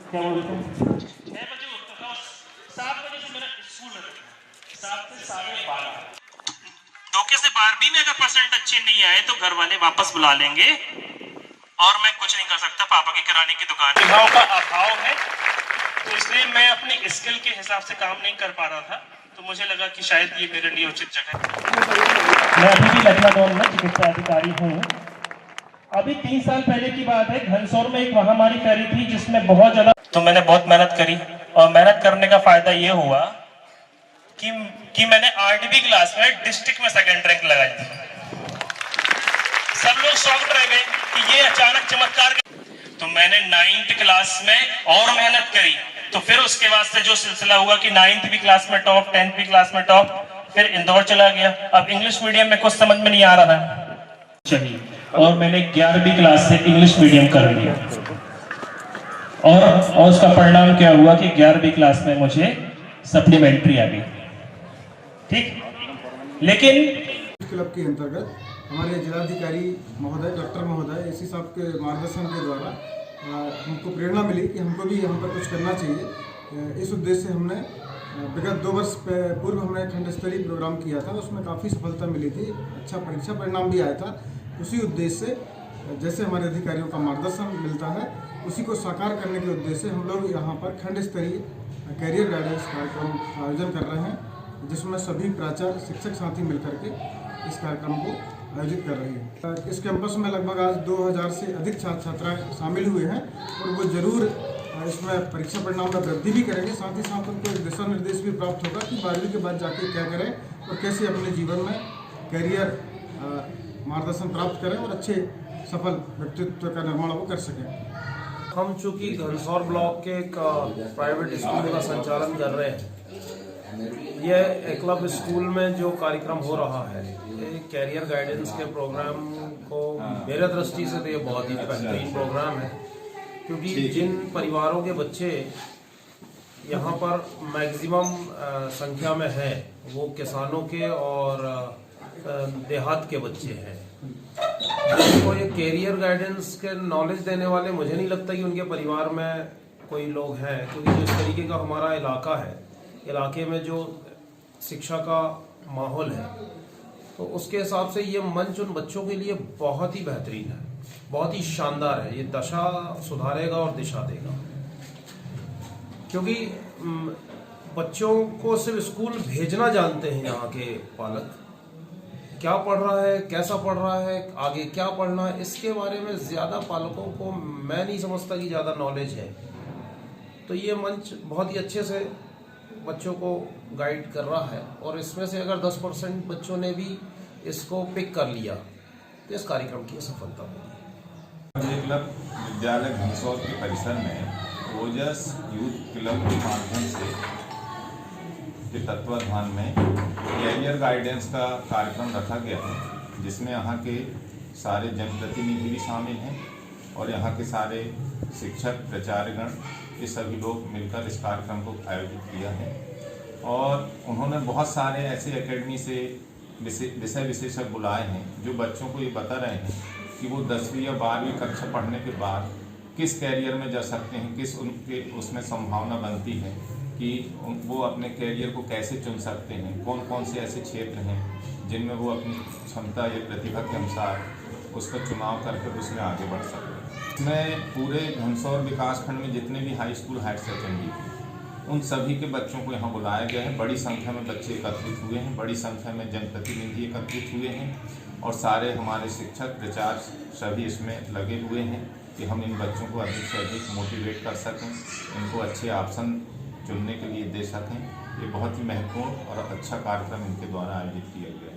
क्या बोलते हैं 6 बजे उठता था, 7 बजे से मेरा स्कूल रहता था, 7 से 12:30। धोखे से 12वीं में अगर परसेंट अच्छे नहीं आए तो घर वाले वापस बुला लेंगे और मैं कुछ नहीं कर सकता। पापा की किराने की दुकान, प्रतिभाओं का अभाव है, तो इसलिए मैं अपने स्किल के हिसाब से काम नहीं कर पा रहा था। तो मुझे लगा कि शायद ये मेरे लिए उचित जगह है। मैं अभी भी लखनऊ में चिकित्सा अधिकारी हूँ। अभी 3 साल पहले की बात है, घनसौर में एक महामारी फैली थी जिसमें बहुत ज्यादा, तो मैंने बहुत मेहनत करी और मेहनत करने का फायदा ये हुआ कि मैंने 8वीं क्लास में डिस्ट्रिक्ट में 2nd रैंक लगाई थी। सब लोग शॉक्ड रह गए कि ये अचानक चमत्कार। तो मैंने 9th क्लास में और मेहनत करी, तो फिर उसके बाद से जो सिलसिला हुआ कि 9वीं क्लास में टॉप, 10वीं क्लास में टॉप, फिर इंदौर चला गया। अब इंग्लिश मीडियम में कुछ समझ में नहीं आ रहा था चाहिए, और मैंने 11वीं क्लास से इंग्लिश मीडियम कर लिया। और उसका परिणाम क्या हुआ कि 11वीं क्लास में मुझे सप्लीमेंट्री आ गई। ठीक, लेकिन क्लब के अंतर्गत हमारे जिलाधिकारी महोदय, डॉक्टर महोदय इसी साहब के मार्गदर्शन के द्वारा हमको प्रेरणा मिली कि हमको भी यहाँ पर कुछ करना चाहिए। इस उद्देश्य से हमने विगत 2 वर्ष पूर्व हमने खंड स्तरीय प्रोग्राम किया था, उसमें काफ़ी सफलता मिली थी, अच्छा परीक्षा परिणाम भी आया था। उसी उद्देश्य से जैसे हमारे अधिकारियों का मार्गदर्शन मिलता है, उसी को साकार करने के उद्देश्य से हम लोग यहाँ पर खंड स्तरीय कैरियर गाइडेंस कार्यक्रम का आयोजन कर रहे हैं, जिसमें सभी प्राचार्य शिक्षक साथी मिलकर के इस कार्यक्रम को आयोजित कर रही है। इस कैंपस में लगभग आज 2000 से अधिक छात्र छात्राएं शामिल हुए हैं और वो जरूर इसमें परीक्षा परिणाम में वृद्धि भी करेंगे। साथ ही साथ उनको एक दिशा निर्देश भी प्राप्त होगा कि 12वीं के बाद जाके क्या करें और कैसे अपने जीवन में कैरियर मार्गदर्शन प्राप्त करें और अच्छे सफल व्यक्तित्व का निर्माण वो कर सकें। हम चूँकि घनसौर ब्लॉक के एक प्राइवेट स्कूल का संचालन कर रहे हैं, यह एकलव्य स्कूल में जो कार्यक्रम हो रहा है, ये कैरियर गाइडेंस के प्रोग्राम को मेरे दृष्टि से तो ये बहुत ही बेहतरीन प्रोग्राम है, क्योंकि जिन परिवारों के बच्चे यहाँ पर मैक्सिमम संख्या में हैं वो किसानों के और देहात के बच्चे हैं, जिनको ये कैरियर गाइडेंस के नॉलेज देने वाले मुझे नहीं लगता कि उनके परिवार में कोई लोग हैं, क्योंकि जो इस तरीके का हमारा इलाका है, इलाके में जो शिक्षा का माहौल है, तो उसके हिसाब से ये मंच उन बच्चों के लिए बहुत ही बेहतरीन है, बहुत ही शानदार है। ये दशा सुधारेगा और दिशा देगा, क्योंकि बच्चों को सिर्फ स्कूल भेजना जानते हैं यहाँ के पालक, क्या पढ़ रहा है, कैसा पढ़ रहा है, आगे क्या पढ़ना है, इसके बारे में ज़्यादा पालकों को मैं नहीं समझता कि ज़्यादा नॉलेज है। तो ये मंच बहुत ही अच्छे से बच्चों को गाइड कर रहा है, और इसमें से अगर 10% बच्चों ने भी इसको पिक कर लिया तो इस कार्यक्रम की सफलता होगी। क्लब विद्यालय घनसौर के परिसर में ओजस यूथ क्लब के माध्यम से के तत्वाधान में कैरियर गाइडेंस का कार्यक्रम रखा गया है, जिसमें यहाँ के सारे जनप्रतिनिधि भी शामिल हैं और यहाँ के सारे शिक्षक, प्राचार्यगण, ये सभी लोग मिलकर इस कार्यक्रम को आयोजित किया है। और उन्होंने बहुत सारे ऐसे एकेडमी से विषय विशेषज्ञ बुलाए हैं जो बच्चों को ये बता रहे हैं कि वो 10वीं या 12वीं कक्षा पढ़ने के बाद किस कैरियर में जा सकते हैं, किस उनके उसमें संभावना बनती है कि वो अपने कैरियर को कैसे चुन सकते हैं, कौन कौन से ऐसे क्षेत्र हैं जिनमें वो अपनी क्षमता या प्रतिभा के अनुसार उसका चुनाव करके उसमें आगे बढ़ सकते हैं। इसमें पूरे घनसौर विकास खंड में जितने भी हाई स्कूल, हायर सेकेंडरी, उन सभी के बच्चों को यहाँ बुलाया गया है। बड़ी संख्या में बच्चे एकत्रित हुए हैं, बड़ी संख्या में जनप्रतिनिधि एकत्रित हुए हैं और सारे हमारे शिक्षक, प्राचार्य सभी इसमें लगे हुए हैं कि हम इन बच्चों को अधिक से अधिक मोटिवेट कर सकें, इनको अच्छे ऑप्शन चुनने के लिए दे सकें। ये बहुत ही महत्वपूर्ण और अच्छा कार्यक्रम इनके द्वारा आयोजित किया गया है।